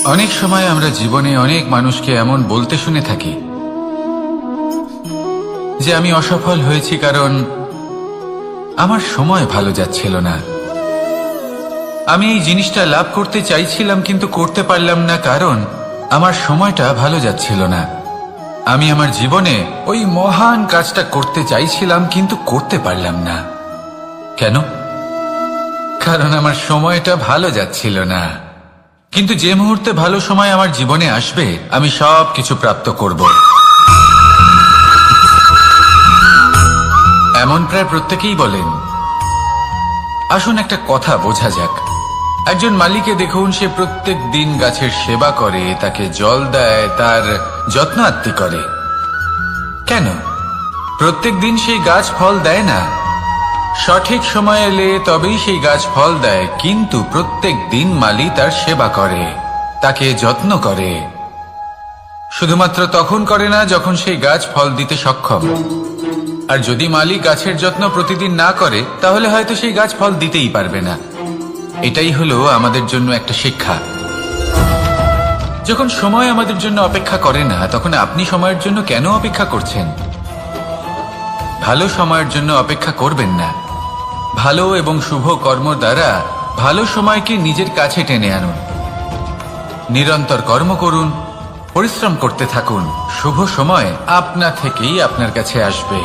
অনেক সময় আমরা জীবনে অনেক মানুষকে এমন বলতে শুনে থাকি যে আমি অসফল হয়েছি কারণ আমার সময় ভালো যাচ্ছিল না। আমি এই জিনিসটা লাভ করতে চাইছিলাম কিন্তু করতে পারলাম না কারণ আমার সময়টা ভালো যাচ্ছিল না। আমি আমার জীবনে ওই মহান কাজটা করতে চাইছিলাম কিন্তু করতে পারলাম না। কেন? কারণ আমার সময়টা ভালো যাচ্ছিল না। কিন্তু যে মুহূর্তে ভালো সময় আমার জীবনে আসবে আমি সব কিছু প্রাপ্ত করব। এমন প্রায় প্রত্যেকেই বলেন। আসুন একটা কথা বোঝা যাক। একজন মালিকে দেখুন, সে প্রত্যেক দিন গাছের সেবা করে, তাকে জল দেয়, তার যত্ন আত্তি করে। কেন? প্রত্যেক দিন সেই গাছ ফল দেয় না। সঠিক সময় এলে তবেই সেই গাছ ফল দেয়, কিন্তু প্রত্যেক দিন মালি তার সেবা করে, তাকে যত্ন করে। শুধুমাত্র তখন করে না যখন সেই গাছ ফল দিতে সক্ষম। আর যদি মালি গাছের যত্ন প্রতিদিন না করে তাহলে হয়তো সেই গাছ ফল দিতেই পারবে না। এটাই হলো আমাদের জন্য একটা শিক্ষা। যখন সময় আমাদের জন্য অপেক্ষা করে না তখন আপনি সময়ের জন্য কেন অপেক্ষা করছেন? ভালো সময়ের জন্য অপেক্ষা করবেন না। ভালো এবং শুভ কর্ম দ্বারা ভালো সময়কে নিজের কাছে টেনে আনুন। নিরন্তর কর্ম করুন, পরিশ্রম করতে থাকুন। শুভ সময় আপনা থেকেই আপনার কাছে আসবে।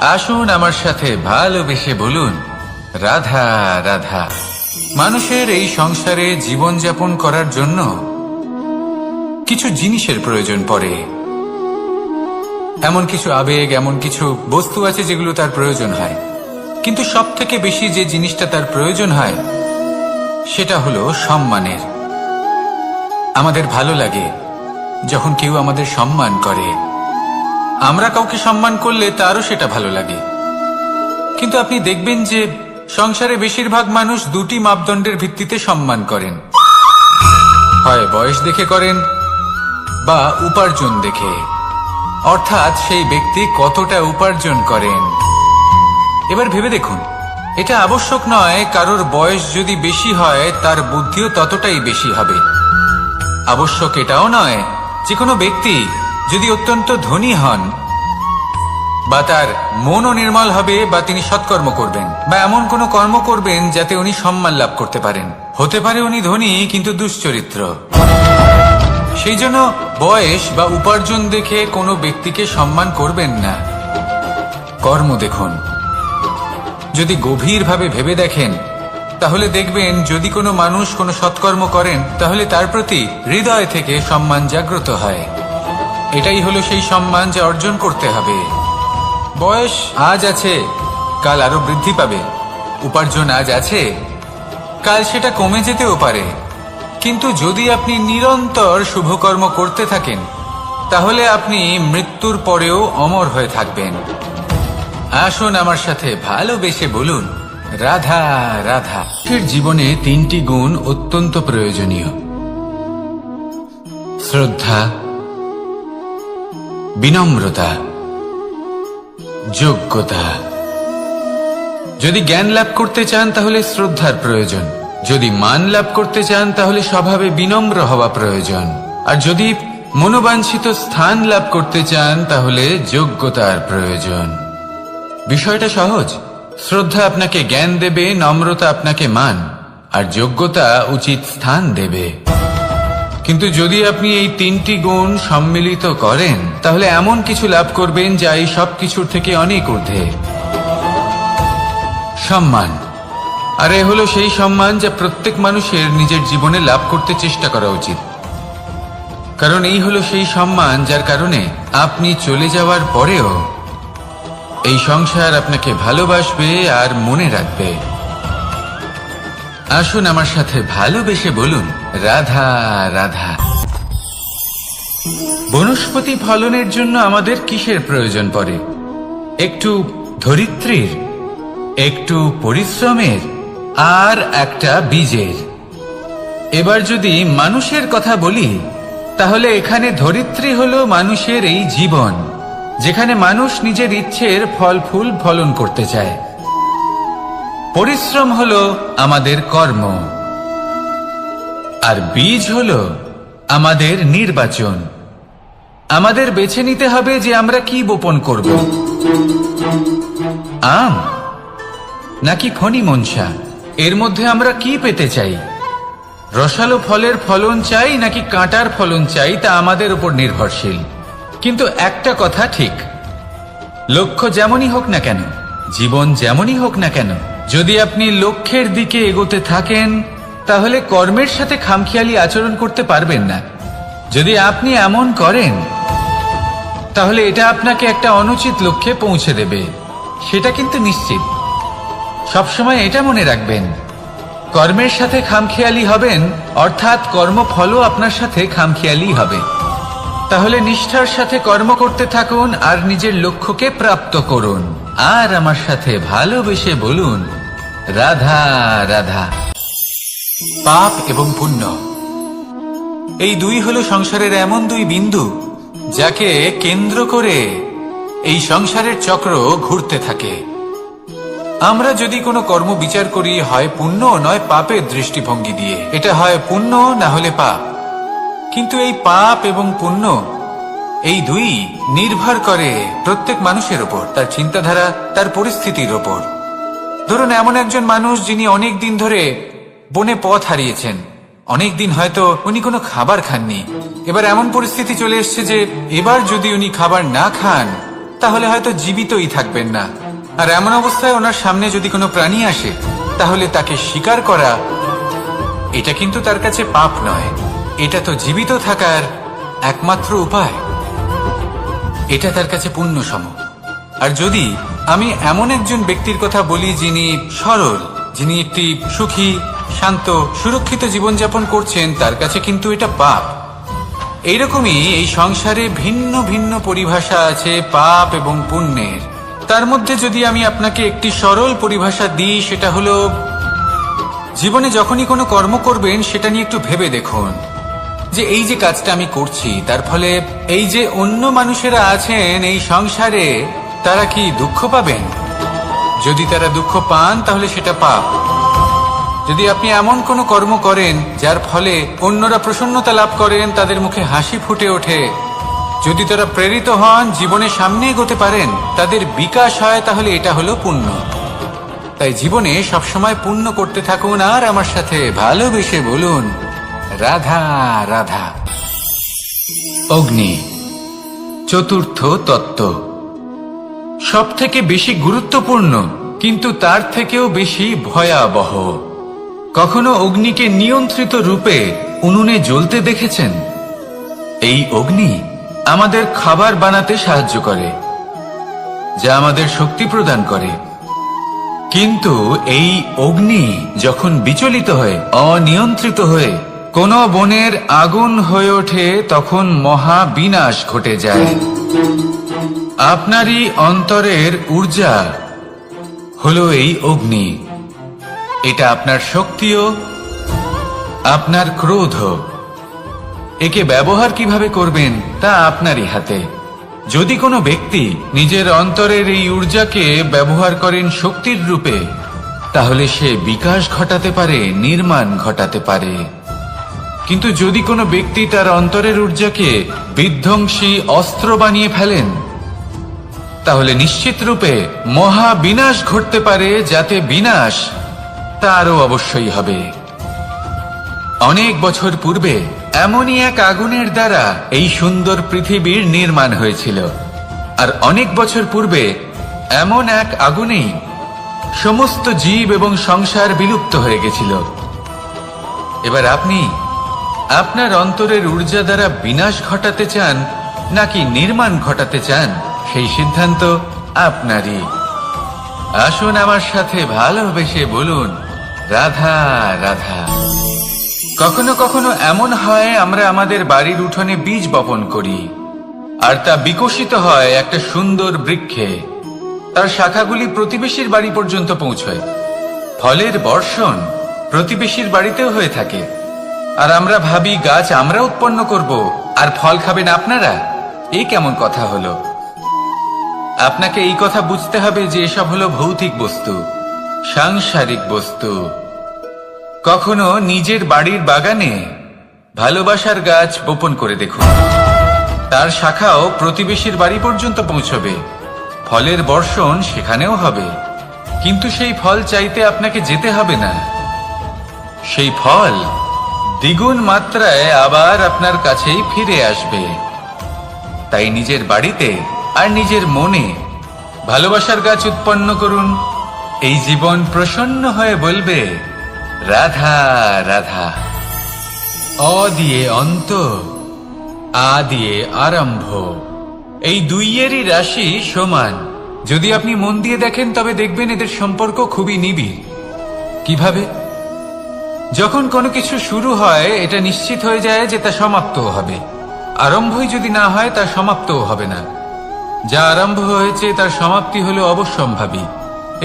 আসুন আমার সাথে ভালোবেসে বলুন, রাধা রাধা। মানুষের এই সংসারে জীবনযাপন করার জন্য কিছু জিনিসের প্রয়োজন পড়ে। এমন কিছু আবেগ, এমন কিছু বস্তু আছে যেগুলো তার প্রয়োজন হয়। কিন্তু সব থেকে বেশি যে জিনিসটা তার প্রয়োজন হয় সেটা হলো সম্মানের। আমাদের ভালো লাগে যখন কেউ আমাদের সম্মান করে। আমরা কাউকে সম্মান করলে তারও সেটা ভালো লাগে। কিন্তু আপনি দেখবেন যে সংসারে বেশিরভাগ মানুষ দুটি মাপদণ্ডের ভিত্তিতে সম্মান করেন। হয় বয়স দেখে করেন বা উপার্জন দেখে, অর্থাৎ সেই ব্যক্তি কতটা উপার্জন করেন। এবার ভেবে দেখুন, এটা আবশ্যক নয় কারোর বয়স যদি বেশি হয় তার বুদ্ধিও ততটাই বেশি হবে। আবশ্যক এটাও নয় যে কোনো ব্যক্তি যদি অত্যন্ত ধনী হন বা তার মনও নির্মল হবে বা তিনি সৎকর্ম করবেন বা এমন কোনো কর্ম করবেন যাতে উনি সম্মান লাভ করতে পারেন। হতে পারে উনি ধনী কিন্তু দুশ্চরিত্র। সেই জন্য বয়স বা উপার্জন দেখে কোনো ব্যক্তিকে সম্মান করবেন না। কর্ম দেখুন। যদি গভীরভাবে ভেবে দেখেন তাহলে দেখবেন যদি কোনো মানুষ কোনো সৎকর্ম করেন তাহলে তার প্রতি হৃদয় থেকে সম্মান জাগ্রত হয়। এটাই হলো সেই সম্মান যা অর্জন করতে হবে। বয়স আজ আছে, কাল আরো বৃদ্ধি পাবে। উপার্জন আজ আছে, কাল সেটা কমে যেতেও পারে। কিন্তু যদি আপনি নিরন্তর শুভকর্ম করতে থাকেন তাহলে আপনি মৃত্যুর পরেও অমর হয়ে থাকবেন। আসুন আমার সাথে ভালোবেসে বলুন, রাধা রাধা। জীবনে তিনটি গুণ অত্যন্ত প্রয়োজনীয়: শ্রদ্ধা, বিনম্রতা, যোগ্যতা। যদি জ্ঞান লাভ করতে চান তাহলে শ্রদ্ধার প্রয়োজন। যদি মান লাভ করতে চান তাহলে স্বভাবে বিনম্র হওয়া প্রয়োজন। আর যদি মনোবাঞ্ছিত স্থান লাভ করতে চান তাহলে যোগ্যতার প্রয়োজন। বিষয়টা সহজ। শ্রদ্ধা আপনাকে জ্ঞান দেবে, নম্রতা আপনাকে মান, আর যোগ্যতা উচিত স্থান দেবে। কিন্তু যদি আপনি এই তিনটি গুণ সম্মিলিত করেন তাহলে এমন কিছু লাভ করবেন যা এই সব কিছুর থেকে অনেক ঊর্ধ্বে। সম্মান। আর এ হলো সেই সম্মান যা প্রত্যেক মানুষের নিজের জীবনে লাভ করতে চেষ্টা করা উচিত। কারণ এই হলো সেই সম্মান যার কারণে আপনি চলে যাওয়ার পরেও এই সংসার আপনাকে ভালোবাসবে আর মনে রাখবে। আসুন আমার সাথে ভালোবেসে বলুন, রাধা রাধা। বনস্পতি ফলনের জন্য আমাদের কিসের প্রয়োজন পড়ে? একটু ধরিত্রীর, একটু পরিশ্রমের, আর একটা বীজের। এবার যদি মানুষের কথা বলি তাহলে এখানে ধরিত্রী হলো মানুষের এই জীবন, যেখানে মানুষ নিজের ইচ্ছের ফল ফুল ফলন করতে চায়। পরিশ্রম হলো আমাদের কর্ম। আর বীজ হলো আমাদের নির্বাচন। আমাদের বেছে নিতে হবে যে আমরা কি বপন করব, আম নাকি ফণি মনসা। এর মধ্যে আমরা কি পেতে চাই, রসালো ফলের ফলন চাই নাকি কাঁটার ফলন চাই, তা আমাদের উপর নির্ভরশীল। কিন্তু একটা কথা ঠিক, লক্ষ্য যেমনই হোক না কেন, জীবন যেমনই হোক না কেন, যদি আপনি লক্ষ্যের দিকে এগোতে থাকেন তাহলে কর্মের সাথে খামখেয়ালি আচরণ করতে পারবেন না। যদি আপনি এমন করেন তাহলে এটা আপনাকে একটা অনুচিত লক্ষ্যে পৌঁছে দেবে, সেটা কিন্তু নিশ্চিত। সবসময় এটা মনে রাখবেন, কর্মের সাথে খামখেয়ালি হবেন অর্থাৎ কর্মফলও আপনার সাথে খামখেয়ালি হবে। তাহলে নিষ্ঠার সাথে কর্ম করতে থাকুন আর নিজের লক্ষ্যকে প্রাপ্ত করুন। আর আমার সাথে ভালোবেসে বলুন, রাধা রাধা। পাপ এবং পুণ্য, এই দুই হলো সংসারের এমন দুই বিন্দু যাকে কেন্দ্র করে এই সংসারের চক্র ঘুরতে থাকে। আমরা যদি কোনো কর্ম বিচার করি, হয় পুণ্য নয় পাপের দৃষ্টিভঙ্গি দিয়ে, এটা হয় পুণ্য না হলে পাপ। কিন্তু এই পাপ এবং পুণ্য এই দুই নির্ভর করে প্রত্যেক মানুষের ওপর, তার চিন্তাধারা, তার পরিস্থিতির ওপর। ধরুন এমন একজন মানুষ যিনি অনেক দিন ধরে বনে পথ হারিয়েছেন, অনেক দিন হয়তো উনি কোনো খাবার খাননি। এবার এমন পরিস্থিতি চলে এসছে যে এবার যদি উনি খাবার না খান তাহলে হয়তো জীবিতই থাকবেন না। আর এমন অবস্থায় ওনার সামনে যদি কোনো প্রাণী আসে তাহলে তাকে শিকার করা, এটা কিন্তু তার কাছে পাপ নয়, এটা তো জীবিত থাকার একমাত্র উপায়। এটা তার কাছে পুণ্য সম। আর যদি আমি এমন একজন ব্যক্তির কথা বলি যিনি সরল, যিনি একটি সুখী, শান্ত, সুরক্ষিত জীবনযাপন করছেন, তার কাছে কিন্তু এটা পাপ। এইরকমই এই সংসারে ভিন্ন ভিন্ন পরিভাষা আছে পাপ এবং পুণ্যের। তার মধ্যে যদি আমি আপনাকে একটি সরল পরিভাষা দিই, সেটা হলো, জীবনে যখনই কোনো কর্ম করবেন সেটা নিয়ে একটু ভেবে দেখুন যে এই যে কাজটা আমি করছি তার ফলে এই যে অন্য মানুষেরা আছেন এই সংসারে, তারা কি দুঃখ পাবেন? যদি তারা দুঃখ পান তাহলে সেটা পাপ। যদি আপনি এমন কোনো কর্ম করেন যার ফলে অন্যরা প্রসন্নতা লাভ করেন, তাদের মুখে হাসি ফুটে ওঠে, যদি তারা প্রেরিত হন, জীবনে সামনে এগোতে পারেন, তাদের বিকাশ হয়, তাহলে এটা হলো পুণ্য। তাই জীবনে সবসময় পুণ্য করতে থাকুন আর আমার সাথে ভালোবেসে বলুন, রাধা রাধা। অগ্নি, চতুর্থ তত্ত্ব, সব থেকে বেশি গুরুত্বপূর্ণ কিন্তু তার থেকেও বেশি ভয়াবহ। কখনো অগ্নিকে নিয়ন্ত্রিত রূপে উনুনে জ্বলতে দেখেছেন? এই অগ্নি আমাদের খাবার বানাতে সাহায্য করে, যা আমাদের শক্তি প্রদান করে। কিন্তু এই অগ্নি যখন বিচলিত হয়ে, অনিয়ন্ত্রিত হয়ে কোন বনের আগুন হয়ে ওঠে, তখন মহা বিনাশ ঘটে যায়। আপনারই অন্তরের ঊর্জা হলো এই অগ্নি। এটা আপনার শক্তিও, আপনার ক্রোধ। একে ব্যবহার কিভাবে করবেন তা আপনারই হাতে। যদি কোনো ব্যক্তি নিজের অন্তরের এই ঊর্জাকে ব্যবহার করেন শক্তির রূপে, তাহলে সে বিকাশ ঘটাতে পারে, নির্মাণ ঘটাতে পারে। কিন্তু যদি কোনো ব্যক্তি তার অন্তরের ঊর্জাকে বিধ্বংসী অস্ত্র বানিয়ে ফেলেন, তাহলে নিশ্চিত রূপে মহা বিনাশ ঘটতে পারে, যাতে বিনাশ তারও অবশ্যই হবে। অনেক বছর পূর্বে এমনই এক আগুনের দ্বারা এই সুন্দর পৃথিবীর নির্মাণ হয়েছিল। আর অনেক বছর পূর্বে এমন এক আগুনেই সমস্ত জীব এবং সংসার বিলুপ্ত হয়ে গেছিল। এবার আপনি আপনার অন্তরের ঊর্জা দ্বারা বিনাশ ঘটাতে চান নাকি নির্মাণ ঘটাতে চান, সেই সিদ্ধান্ত আপনারই। আসুন আমার সাথে ভালোবেসে বলুন, রাধা রাধা। কখনো কখনো এমন হয়, আমরা আমাদের বাড়ির উঠোনে বীজ বপন করি আর তা বিকশিত হয় একটা সুন্দর বৃক্ষে। তার শাখাগুলি প্রতিবেশীর বাড়ি পর্যন্ত পৌঁছয়। ফলের বর্ষণ প্রতিবেশীর বাড়িতেও হয়ে থাকে। আর আমরা ভাবি গাছ আমরা উৎপন্ন করব আর ফল খাবেন আপনারা। এই কেমন কথা হলো? আপনাকে এই কথা বুঝতে হবে যে এসব হলো ভৌতিক বস্তু, সাংসারিক বস্তু। কখনো নিজের বাড়ির বাগানে ভালোবাসার গাছ বপন করে দেখুন। তার শাখাও প্রতিবেশীর বাড়ি পর্যন্ত পৌঁছবে, ফলের বর্ষণ সেখানেও হবে। কিন্তু সেই ফল চাইতে আপনাকে যেতে হবে না, সেই ফল দ্বিগুণ মাত্রায় আবার আপনার কাছেই ফিরে আসবে। তাই নিজের বাড়িতে আর নিজের মনে ভালোবাসার গাছ উৎপন্ন করুন। এই জীবন প্রসন্ন হয়ে বলবে, রাধা রাধা। অ দিয়ে অন্ত, আ দিয়ে আরম্ভ, এই দুইয়েরই রাশি সমান। যদি আপনি মন দিয়ে দেখেন তবে দেখবেন এদের সম্পর্ক খুবই নিবিড়। কিভাবে? যখন কোনো কিছু শুরু হয় এটা নিশ্চিত হয়ে যায় যে তা সমাপ্তও হবে। আরম্ভই যদি না হয় তা সমাপ্তও হবে না। যা আরম্ভ হয়েছে তার সমাপ্তি হলো অবশ্যম্ভাবী।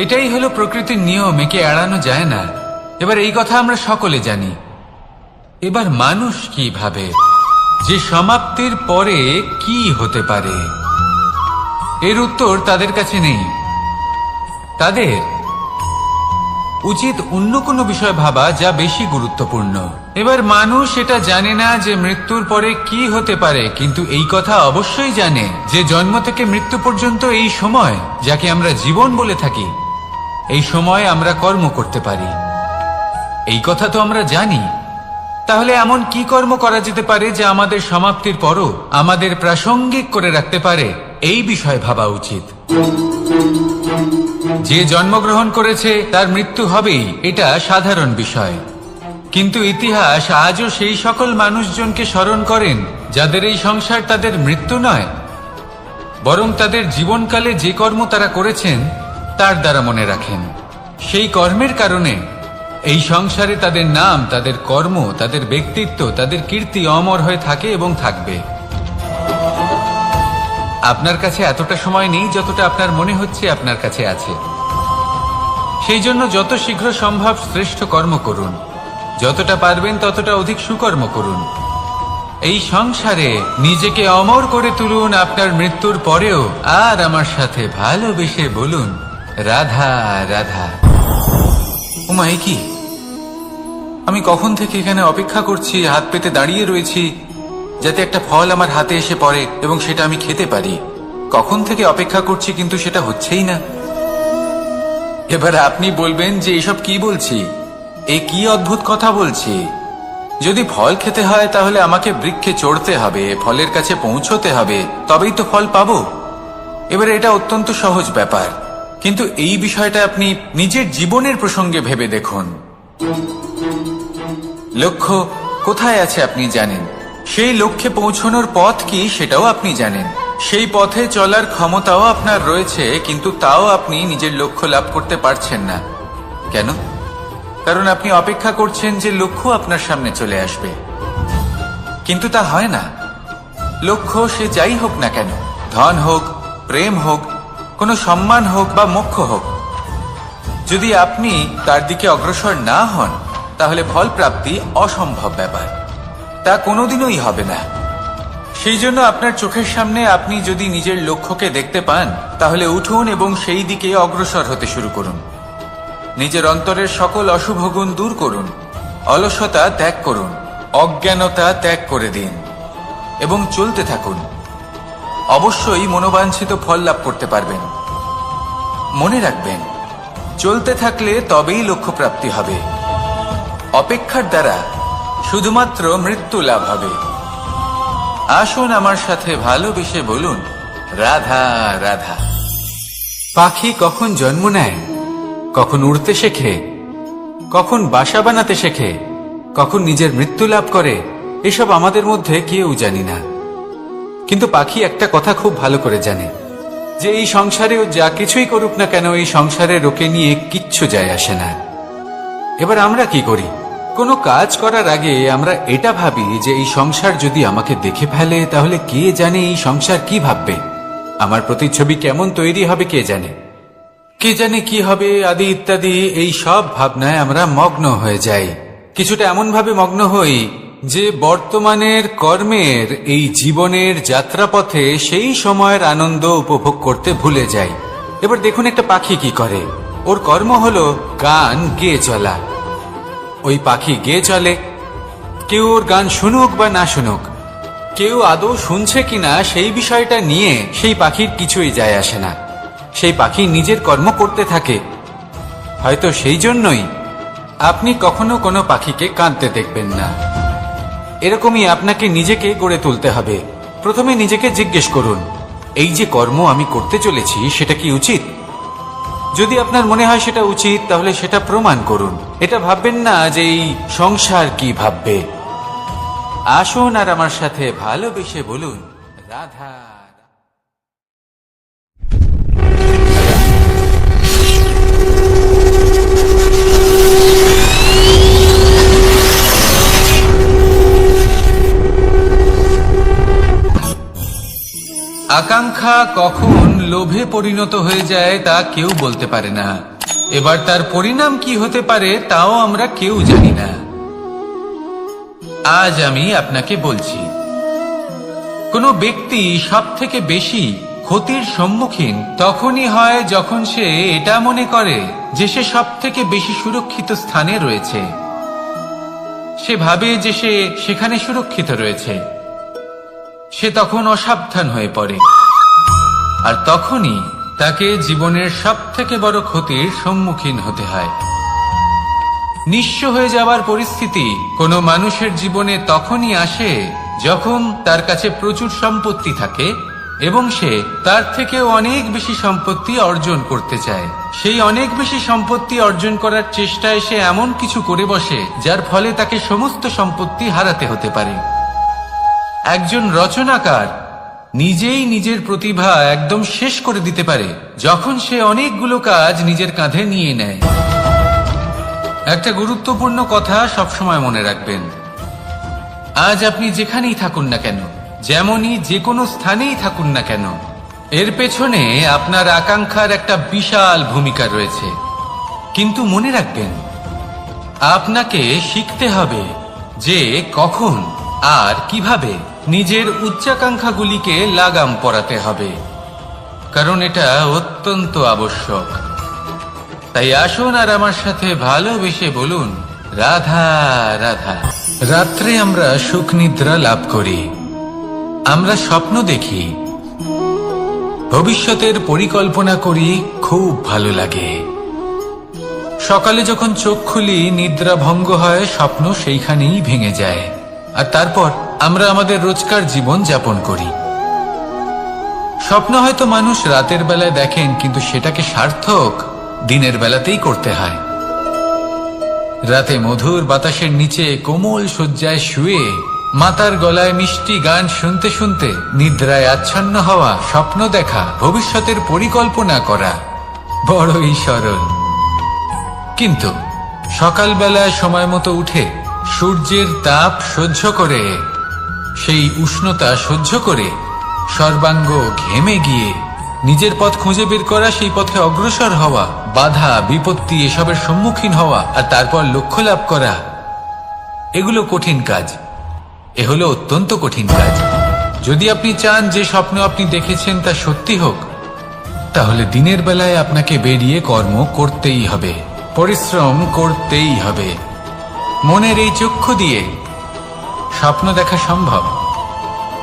এটাই হলো প্রকৃতির নিয়ম, একে এড়ানো যায় না। এবার এই কথা আমরা সকলে জানি। এবার মানুষ কি ভাবে যে সমাপ্তির পরে কি হতে পারে, এর উত্তর তাদের কাছে নেই। তাদের উচিত অন্য কোনো বিষয় ভাবা যা বেশি গুরুত্বপূর্ণ। এবার মানুষ এটা জানে না যে মৃত্যুর পরে কি হতে পারে, কিন্তু এই কথা অবশ্যই জানে যে জন্ম থেকে মৃত্যু পর্যন্ত এই সময়, যাকে আমরা জীবন বলে থাকি, এই সময় আমরা কর্ম করতে পারি। এই কথা তো আমরা জানি। তাহলে এমন কি কর্ম করা যেতে পারে যা আমাদের সমাপ্তির পরও আমাদের প্রাসঙ্গিক করে রাখতে পারে, এই বিষয়ে ভাবা উচিত। যে জন্মগ্রহণ করেছে তার মৃত্যু হবেই, এটা সাধারণ বিষয়। কিন্তু ইতিহাস আজও সেই সকল মানুষজনকে স্মরণ করেন যাদের এই সংসার তাদের মৃত্যু নয়, বরং তাদের জীবনকালে যে কর্ম তারা করেছেন তার দ্বারা মনে রাখেন। সেই কর্মের কারণে এই সংসারে তাদের নাম, তাদের কর্ম, তাদের ব্যক্তিত্ব, তাদের কীর্তি অমর হয়ে থাকে এবং থাকবে। আপনার কাছে এতটা সময় নেই যতটা আপনার মনে হচ্ছে আপনার কাছে আছে। সেই জন্য যত শীঘ্র সম্ভব শ্রেষ্ঠ কর্ম করুন, যতটা পারবেন ততটা অধিক সুকর্ম করুন। এই সংসারে নিজেকে অমর করে তুলুন আপনার মৃত্যুর পরেও। আর আমার সাথে ভালোবেসে বলুন, রাধা রাধা। ওমা, এ কি? আমি কখন থেকে এখানে অপেক্ষা করছি, হাত পেতে দাঁড়িয়ে রয়েছি যাতে একটা ফল আমার হাতে এসে পড়ে এবং সেটা আমি খেতে পারি। কখন থেকে অপেক্ষা করছি, কিন্তু সেটা হচ্ছেই না। এবার আপনি বলবেন যে এসব কি বলছি, এ কি অদ্ভুত কথা বলছি। যদি ফল খেতে হয় তাহলে আমাকে বৃক্ষে চড়তে হবে, ফলের কাছে পৌঁছতে হবে, তবেই তো ফল পাবো। এবার এটা অত্যন্ত সহজ ব্যাপার, কিন্তু এই বিষয়টা আপনি নিজের জীবনের প্রসঙ্গে ভেবে দেখুন। লক্ষ্য কোথায় আছে আপনি জানেন, সেই লক্ষ্যে পৌঁছানোর পথ কি সেটাও আপনি জানেন, সেই পথে চলার ক্ষমতাও আপনার রয়েছে, কিন্তু তাও আপনি নিজের লক্ষ্য লাভ করতে পারছেন না। কেন? কারণ আপনি অপেক্ষা করছেন যে লক্ষ্য আপনার সামনে চলে আসবে, কিন্তু তা হয় না। লক্ষ্য সে যাই হোক না কেন, ধন হোক, প্রেম হোক, কোনো সম্মান হোক বা মোক্ষ হোক, যদি আপনি তার দিকে অগ্রসর না হন তাহলে ফল প্রাপ্তি অসম্ভব ব্যাপার, তা কোনোদিনই হবে না। সেই জন্য আপনার চোখের সামনে আপনি যদি নিজের লক্ষ্যকে দেখতে পান তাহলে উঠুন এবং সেই দিকে অগ্রসর হতে শুরু করুন। নিজের অন্তরের সকল অশুভ গুণ দূর করুন, অলসতা ত্যাগ করুন, অজ্ঞানতা ত্যাগ করে দিন এবং চলতে থাকুন। অবশ্যই মনোবাঞ্ছিত ফল লাভ করতে পারবেন। মনে রাখবেন, চলতে থাকলে তবেই লক্ষ্য প্রাপ্তি হবে। অপেক্ষার দ্বারা শুধুমাত্র মৃত্যু লাভ হবে। আসুন আমার সাথে ভালোবেসে বলুন, রাধা রাধা। পাখি কখন জন্ম নেয়, কখন উড়তে শেখে, কখন বাসা বানাতে শেখে, কখন নিজের মৃত্যু লাভ করে, এসব আমাদের মধ্যে কেউ জানি না। কিন্তু পাখি একটা কথা খুব ভালো করে জানে, যে এই সংসারেও যা কিছুই করুক না কেন, এই সংসারের ওকে নিয়ে কিচ্ছু যায় আসে না। এবার আমরা কি করি? কোনো কাজ করার আগে আমরা এটা ভাবি যে এই সংসার যদি আমাকে দেখে ফেলে তাহলে কে জানে এই সংসার কি ভাববে, আমার প্রতিচ্ছবি কেমন তৈরি হবে কে জানে, কে জানে কি হবে আদি ইত্যাদি। এই সব ভাবনায় আমরা মগ্ন হয়ে যাই। কিছুটা এমন ভাবে মগ্ন হই যে বর্তমানের কর্মের এই জীবনের যাত্রাপথে সেই সময়ের আনন্দ উপভোগ করতে ভুলে যাই। এবার দেখুন একটা পাখি কি করে, ওর কর্ম হলো গান গেয়ে চলা। ওই পাখি গেয়ে চলে, কেউ ওর গান শুনুক বা না শুনুক, কেউ আদৌ শুনছে কিনা সেই বিষয়টা নিয়ে সেই পাখির কিছুই যায় আসে না। সেই পাখি নিজের কর্ম করতে থাকে। হয়তো সেই জন্যই আপনি কখনো কোনো পাখিকে কাঁদতে দেখবেন না। এরকমই আপনাকে নিজেকে গড়ে তুলতে হবে। প্রথমে নিজেকে জিজ্ঞেস করুন, এই যে কর্ম আমি করতে চলেছি সেটা কি উচিত? যদি আপনার মনে হয় সেটা উচিত, তাহলে সেটা প্রমাণ করুন। এটা ভাববেন না যে এই সংসার কি ভাববে। আসুন আর আমার সাথে ভালোবেসে বলুন, রাধা। আকাঙ্ক্ষা কখন লোভে পরিণত হয়ে যায় তা কেউ বলতে পারে না। এবার তার পরিণাম কি হতে পারে তাও আমরা কেউ জানি না। আজ আমি আপনাকে বলছি, কোনো ব্যক্তি সব থেকে বেশি ক্ষতির সম্মুখীন তখনই হয় যখন সে এটা মনে করে যে সে সব থেকে বেশি সুরক্ষিত স্থানে রয়েছে। সে ভাবে যে সে সেখানে সুরক্ষিত রয়েছে। সে তখন অসাবধান হয়ে পড়ে, আর তখনই তাকে জীবনের সব থেকে বড় ক্ষতির সম্মুখীন হতে হয়। নিঃস্ব হয়ে যাওয়ার পরিস্থিতি কোনো মানুষের জীবনে তখনই আসে যখন তার কাছে প্রচুর সম্পত্তি থাকে এবং সে তার থেকেও অনেক বেশি সম্পত্তি অর্জন করতে চায়। সেই অনেক বেশি সম্পত্তি অর্জন করার চেষ্টায় সে এমন কিছু করে বসে যার ফলে তাকে সমস্ত সম্পত্তি হারাতে হতে পারে। একজন রচনাকার নিজেই নিজের প্রতিভা একদম শেষ করে দিতে পারে যখন সে অনেকগুলো কাজ নিজের কাঁধে নিয়ে নেয়। একটা গুরুত্বপূর্ণ কথা সবসময় মনে রাখবেন, আজ আপনি যেখানেই থাকুন না কেন, যেমনই যে কোনো স্থানেই থাকুন না কেন, এর পেছনে আপনার আকাঙ্ক্ষার একটা বিশাল ভূমিকা রয়েছে। কিন্তু মনে রাখবেন, আপনাকে শিখতে হবে যে কখন আর কিভাবে নিজের উচ্চাকাঙ্ক্ষাগুলিকে লাগাম পরাতে হবে, কারণ এটা অত্যন্ত আবশ্যক। তাই আসুন আর আমার সাথে ভালোবেসে বলুন, রাধা রাধা। রাত্রে আমরা সুখ নিদ্রা লাভ করি, আমরা স্বপ্ন দেখি, ভবিষ্যতের পরিকল্পনা করি, খুব ভালো লাগে। সকালে যখন চোখ খুলি নিদ্রা ভঙ্গ হয়, স্বপ্ন সেইখানেই ভেঙে যায়, আর তারপর আমরা আমাদের রোজকার জীবন যাপন করি। স্বপ্ন হয়তো মানুষ রাতের বেলায় দেখেন, কিন্তু সেটাকে সার্থক দিনের বেলাতেই করতে হয়। রাতে মধুর বাতাসের নিচে কোমল শয্যায় শুয়ে মাতার গলায় মিষ্টি গান শুনতে শুনতে নিদ্রায় আচ্ছন্ন হওয়া, স্বপ্ন দেখা, ভবিষ্যতের পরিকল্পনা করা বড়ই সরল। কিন্তু সকালবেলায় সময় মতো উঠে সূর্যের তাপ সহ্য করে, সেই উষ্ণতা সহ্য করে সর্বাঙ্গ ঘেমে গিয়ে নিজের পথ খুঁজে বের করা, সেই পথে অগ্রসর হওয়া, বাধা বিপত্তি এসবের সম্মুখীন হওয়া, আর তারপর লক্ষ্য লাভ করা, এগুলো কঠিন কাজ। এ হলো অত্যন্ত কঠিন কাজ। যদি আপনি চান যে স্বপ্ন আপনি দেখেছেন তা সত্যি হোক, তাহলে দিনের বেলায় আপনাকে বেরিয়ে কর্ম করতেই হবে, পরিশ্রম করতেই হবে। মনের এই চক্ষু দিয়ে স্বপ্ন দেখা সম্ভব,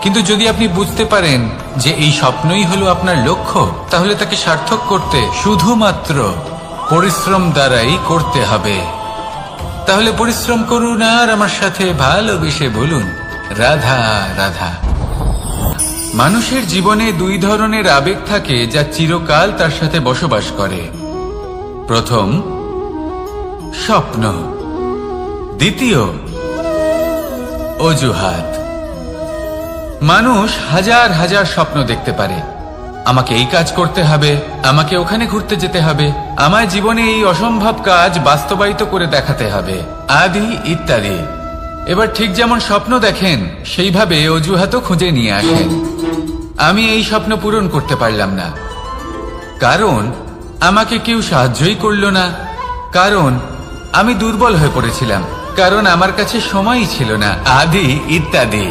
কিন্তু যদি আপনি বুঝতে পারেন যে এই স্বপ্নই হলো আপনার লক্ষ্য, তাহলে তাকে সার্থক করতে শুধুমাত্র পরিশ্রম দ্বারাই করতে হবে। তাহলে পরিশ্রম করুন আর আমার সাথে ভালোবেসে বলুন, রাধা রাধা। মানুষের জীবনে দুই ধরনের আবেগ থাকে যা চিরকাল তার সাথে বসবাস করে। প্রথম, স্বপ্ন। দ্বিতীয়, অজুহাত। মানুষ হাজার হাজার স্বপ্ন দেখতে পারে। আমাকে এই কাজ করতে হবে, আমাকে ওখানে ঘুরতে যেতে হবে, আমার জীবনে এই অসম্ভব কাজ বাস্তবায়িত করে দেখাতে হবে, আদি ইত্যাদি। এবার ঠিক যেমন স্বপ্ন দেখেন, সেইভাবে অজুহাতও খুঁজে নিয়ে আসেন। আমি এই স্বপ্ন পূরণ করতে পারলাম না, কারণ আমাকে কেউ সাহায্যই করলো না, কারণ আমি দুর্বল হয়ে পড়েছিলাম, কারণ আমার কাছে সময়ই ছিল না, আদি ইত্যাদি।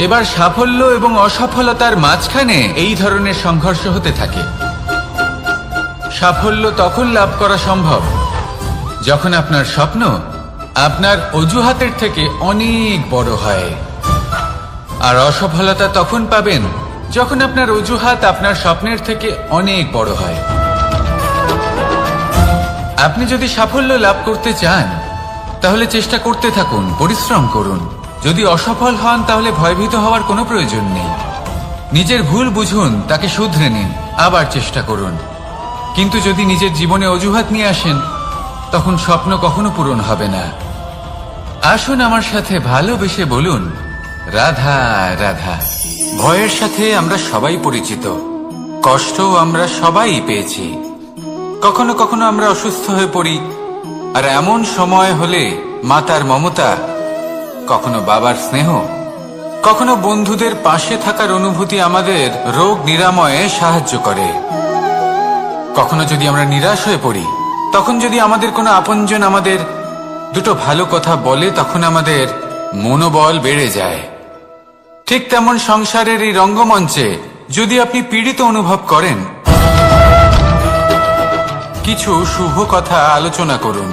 এবার সাফল্য এবং অসফলতার মাঝখানে এই ধরনের সংঘর্ষ হতে থাকে। সাফল্য তখন লাভ করা সম্ভব যখন আপনার স্বপ্ন আপনার অজুহাতের থেকে অনেক বড় হয়। আর অসফলতা তখন পাবেন যখন আপনার অজুহাত আপনার স্বপ্নের থেকে অনেক বড় হয়। আপনি যদি সাফল্য লাভ করতে চান তাহলে চেষ্টা করতে থাকুন, পরিশ্রম করুন। যদি অসফল হন তাহলে ভয়ভীত হওয়ার কোনো প্রয়োজন নেই। নিজের ভুল বুঝুন, তাকে শুধরে নিন, আবার চেষ্টা করুন। কিন্তু যদি নিজের জীবনে অজুহাত নিয়ে আসেন তখন স্বপ্ন কখনো পূরণ হবে না। আসুন আমার সাথে ভালোবেসে বলুন, রাধা রাধা। ভয়ের সাথে আমরা সবাই পরিচিত, কষ্টও আমরা সবাই পেয়েছি। কখনো কখনো আমরা অসুস্থ হয়ে পড়ি, আর এমন সময় হলে মাতার মমতা, কখনো বাবার স্নেহ, কখনো বন্ধুদের পাশে থাকার অনুভূতি আমাদের রোগ নিরাময়ে সাহায্য করে। কখনো যদি আমরা নিরাশ হয়ে পড়ি, তখন যদি আমাদের কোনো আপনজন আমাদের দুটো ভালো কথা বলে, তখন আমাদের মনোবল বেড়ে যায়। ঠিক তেমন সংসারের এই রঙ্গমঞ্চে যদি আপনি পীড়িত অনুভব করেন, কিছু শুভ কথা আলোচনা করুন,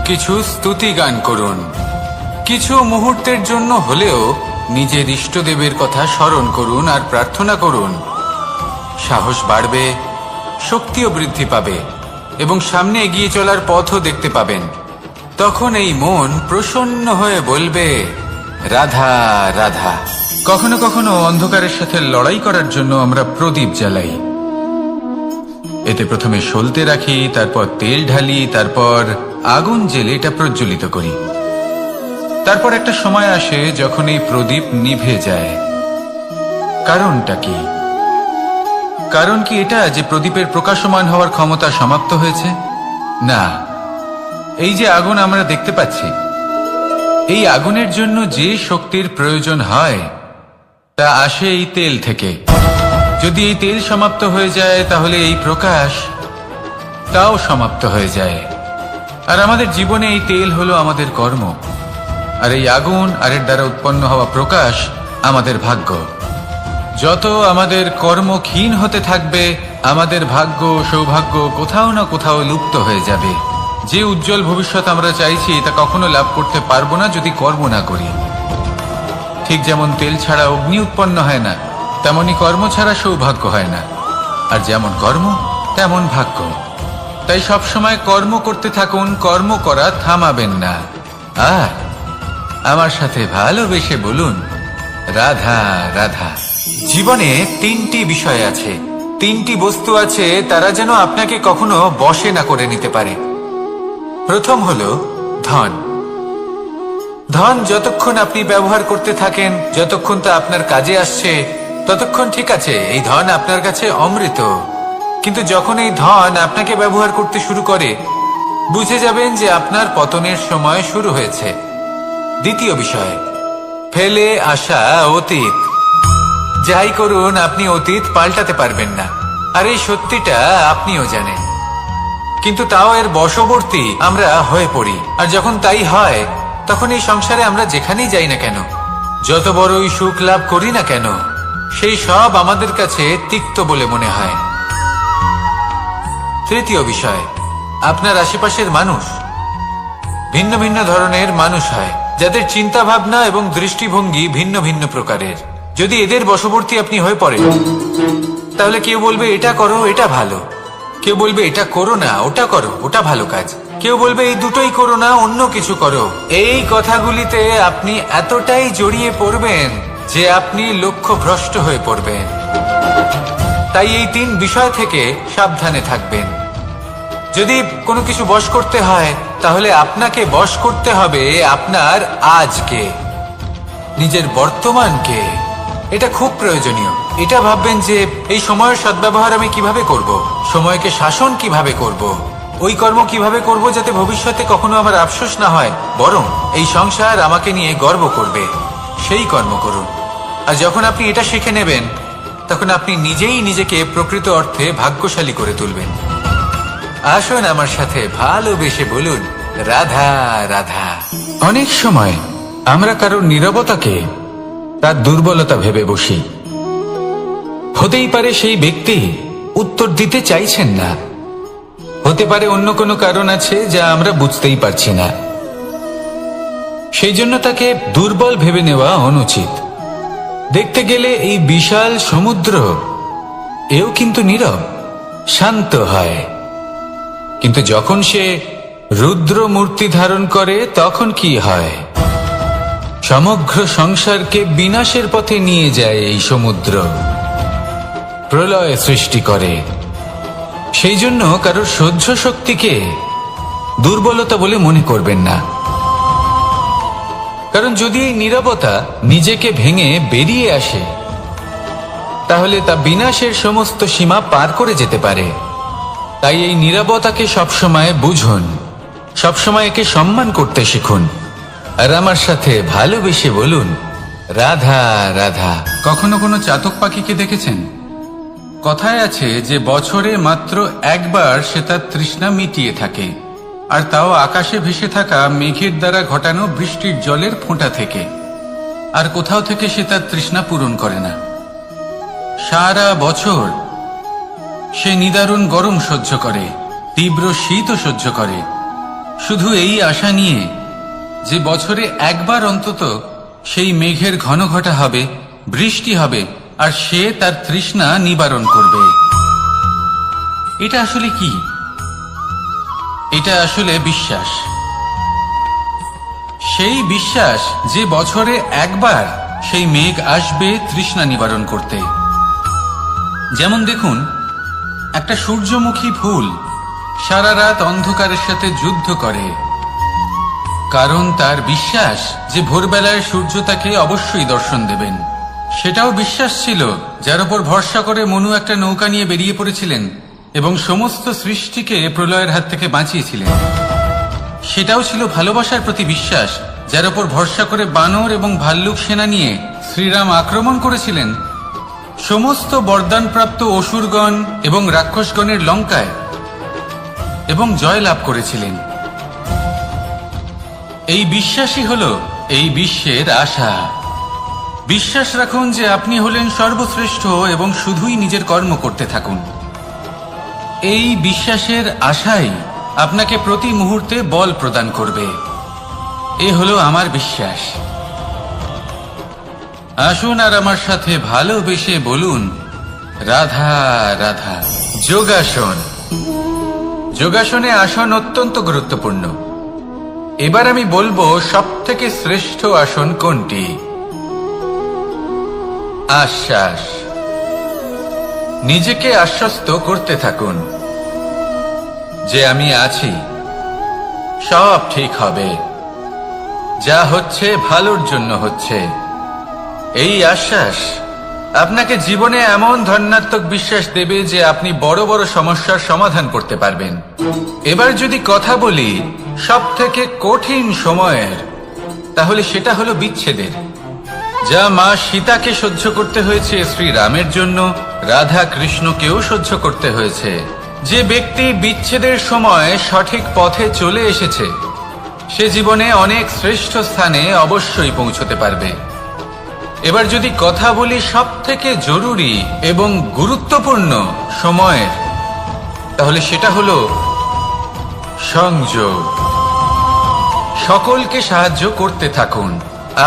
কিছু স্তুতি গান করুন, কিছু মুহূর্তের জন্য হলেও নিজের ইষ্টদেবের কথা স্মরণ করুন আর প্রার্থনা করুন। সাহস বাড়বে, শক্তিও বৃদ্ধি পাবে এবং সামনে এগিয়ে চলার পথও দেখতে পাবেন। তখন এই মন প্রসন্ন হয়ে বলবে, রাধা রাধা। কখনো কখনো অন্ধকারের সাথে লড়াই করার জন্য আমরা প্রদীপ জ্বালাই। এতে প্রথমে সলতে রাখি, তারপর তেল ঢালি, তারপর আগুন জেলে এটা প্রজ্বলিত করি। তারপর একটা সময় আসে যখন এই প্রদীপ নিভে যায়। কারণটা কি? কারণ কি এটা যে প্রদীপের প্রকাশমান হওয়ার ক্ষমতা সমাপ্ত হয়েছে? না, এই যে আগুন আমরা দেখতে পাচ্ছি, এই আগুনের জন্য যে শক্তির প্রয়োজন হয় তা আসে এই তেল থেকে। যদি এই তেল সমাপ্ত হয়ে যায় তাহলে এই প্রকাশ তাও সমাপ্ত হয়ে যায়। আর আমাদের জীবনে এই তেল হলো আমাদের কর্ম, আর এই আগুন আর এর দ্বারা উৎপন্ন হওয়া প্রকাশ আমাদের ভাগ্য। যত আমাদের কর্ম ক্ষীণ হতে থাকবে, আমাদের ভাগ্য সৌভাগ্য কোথাও না কোথাও লুপ্ত হয়ে যাবে। যে উজ্জ্বল ভবিষ্যৎ আমরা চাইছি তা কখনো লাভ করতে পারবো না যদি কর্ম না করি। ঠিক যেমন তেল ছাড়া অগ্নি উৎপন্ন হয় না, তেমনি কর্ম ছাড়া সৌভাগ্য হয় না। আর যেমন কর্ম তেমন ভাগ্য। তাই সবসময় কর্ম করতে থাকুন, কর্ম করা থামাবেন না। আর আমার সাথে ভালোবেসে বলুন, রাধা রাধা। জীবনে তিনটি বিষয় আছে, তিনটি বস্তু আছে, তারা যেন আপনাকে কখনো বশে না করে নিতে পারে। প্রথম হলো ধন। ধন যতক্ষণ আপনি ব্যবহার করতে থাকেন, যতক্ষণ তা আপনার কাজে আসছে, ততক্ষণ ঠিক আছে, এই ধন আপনার কাছে অমৃত। কিন্তু যখন এই ধন আপনাকে ব্যবহার করতে শুরু করে, বুঝে যাবেন যে আপনার পতনের সময় শুরু হয়েছে। দ্বিতীয় বিষয়, ফেলে আসা অতীত। যাই করুন, আপনি অতীত পাল্টাতে পারবেন না, আর এই সত্যিটা আপনিও জানেন। কিন্তু তাও এর বশবর্তী আমরা হয়ে পড়ি। আর যখন তাই হয়, তখন এই সংসারে আমরা যেখানেই যাই না কেন, যত বড়ই সুখ লাভ করি না কেন, সেই সব আমাদের কাছে তিক্ত বলে মনে হয়। তৃতীয় বিষয়, আপনার আশেপাশের মানুষ ভিন্ন ভিন্ন ধরনের মানুষ হয়, যাদের চিন্তা ভাবনা এবং দৃষ্টিভঙ্গি ভিন্ন ভিন্ন প্রকারের। যদি এদের বশবর্তী আপনি হয়ে পড়েন, তাহলে কেউ বলবে এটা করো, এটা ভালো। কেউ বলবে এটা করো না, ওটা করো, ওটা ভালো কাজ। কেউ বলবে এই দুটোই করো না, অন্য কিছু করো। এই কথাগুলিতে আপনি এতটাই জড়িয়ে পড়বেন যে আপনি লক্ষ্যভ্রষ্ট হয়ে পড়বেন। তাই এই তিন বিষয় থেকে সাবধানে থাকবেন। যদি কোনো কিছু বশ করতে হয়, তাহলে আপনাকে বশ করতে হবে আপনার আজকে, নিজের বর্তমানকে। এটা খুব প্রয়োজনীয়। এটা ভাববেন যে এই সময়ের সদ্ব্যবহার আমি কিভাবে করব, সময়কে শাসন কিভাবে করব, ওই কর্ম কিভাবে করব যাতে ভবিষ্যতে কখনো আমার আফসোস না হয়, বরং এই সংসার আমাকে নিয়ে গর্ব করবে, সেই কর্ম করুন। আর যখন আপনি এটা শিখে নেবেন, তখন আপনি নিজেই নিজেকে প্রকৃত অর্থে ভাগ্যশালী করে তুলবেন। আসুন আমার সাথে ভালোবেসে বলুন, রাধা রাধা। অনেক সময় আমরা কারোর নীরবতাকে তার দুর্বলতা ভেবে বসি। হতেই পারে সেই ব্যক্তি উত্তর দিতে চাইছেন না, হতে পারে অন্য কোনো কারণ আছে যা আমরা বুঝতেই পারছি না। সেই জন্য তাকে দুর্বল ভেবে নেওয়া অনুচিত। দেখতে গেলে এই বিশাল সমুদ্র এও কিন্তু নীরব, শান্ত হয়। কিন্তু যখন সে রুদ্র মূর্তি ধারণ করে তখন কি হয়? সমগ্র সংসারকে বিনাশের পথে নিয়ে যায় এই সমুদ্র, প্রলয় সৃষ্টি করে। সেই জন্য কারোর সহ্য শক্তিকে দুর্বলতা বলে মনে করবেন না। কারণ যদি এই নীরবতা নিজেকে ভেঙে বেরিয়ে আসে, তাহলে তা বিনাশের সমস্ত সীমা পার করে যেতে পারে। তাই এই নীরবতাকে সবসময় বুঝুন, সবসময় একে সম্মান করতে শিখুন, আর আমার সাথে ভালোবেসে বলুন, রাধা রাধা। কখনো কোনো চাতক পাখিকে দেখেছেন? কথায় আছে যে বছরে মাত্র একবার সে তার তৃষ্ণা মিটিয়ে থাকে, আর তাও আকাশে ভেসে থাকা মেঘের দ্বারা ঘটানো বৃষ্টির জলের ফোঁটা থেকে। আর কোথাও থেকে সে তার তৃষ্ণা পূরণ করে না। সারা বছর সে নিদারুণ গরম সহ্য করে, তীব্র শীতও সহ্য করে, শুধু এই আশা নিয়ে যে বছরে একবার অন্তত সেই মেঘের ঘন ঘটা হবে, বৃষ্টি হবে, আর সে তার তৃষ্ণা নিবারণ করবে। এটা আসলে কি? এটা আসলে বিশ্বাস। সেই বিশ্বাস যে বছরে একবার সেই মেঘ আসবে তৃষ্ণা নিবারণ করতে। যেমন দেখুন, একটা সূর্যমুখী ফুল সারা রাত অন্ধকারের সাথে যুদ্ধ করে, কারণ তার বিশ্বাস যে ভোরবেলায় সূর্য তাকে অবশ্যই দর্শন দেবেন। সেটাও বিশ্বাস ছিল যার উপর ভরসা করে মনু একটা নৌকা নিয়ে বেরিয়ে পড়েছিলেন এবং সমস্ত সৃষ্টিকে প্রলয়ের হাত থেকে বাঁচিয়েছিলেন। সেটাও ছিল ভালোবাসার প্রতি বিশ্বাস, যার উপর ভরসা করে বানর এবং ভাল্লুক সেনা নিয়ে শ্রীরাম আক্রমণ করেছিলেন সমস্ত বরদানপ্রাপ্ত অসুরগণ এবং রাক্ষসগণের লঙ্কায়, এবং জয় লাভ করেছিলেন। এই বিশ্বাসই হল এই বিশ্বের আশা। বিশ্বাস রাখুন যে আপনি হলেন সর্বশ্রেষ্ঠ এবং শুধুই নিজের কর্ম করতে থাকুন। এই বিশ্বাসের আশাই আপনাকে প্রতি মুহূর্তে বল প্রদান করবে। এ হলো আমার বিশ্বাস। আসুন আর আমার সাথে ভালোবেসে বলুন, রাধা রাধা। যোগাসন। যোগাসনে আসন অত্যন্ত গুরুত্বপূর্ণ। এবার আমি বলবো সবথেকে শ্রেষ্ঠ আসন কোনটি। আশ্বাস। নিজেকে আশ্বস্ত করতে থাকুন যে আমি আছি, সব ঠিক হবে, যা হচ্ছে ভালোর জন্য হচ্ছে। এই আশ্বাস আপনাকে জীবনে এমন ধন্যাত্মক বিশ্বাস দেবে যে আপনি বড় বড় সমস্যার সমাধান করতে পারবেন। এবার যদি কথা বলি সবথেকে কঠিন সময়ের, তাহলে সেটা হলো বিচ্ছেদের। যা মা সীতাকে সহ্য করতে হয়েছে শ্রীরামের জন্য, রাধা কৃষ্ণকেও সহ্য করতে হয়েছে। যে ব্যক্তি বিচ্ছেদের সময় সঠিক পথে চলে এসেছে, সে জীবনে অনেক শ্রেষ্ঠ স্থানে অবশ্যই পৌঁছতে পারবে। এবার যদি কথা বলি সবথেকে জরুরি এবং গুরুত্বপূর্ণ সময়ের, তাহলে সেটা হলো সংযোগ। সকলকে সাহায্য করতে থাকুন।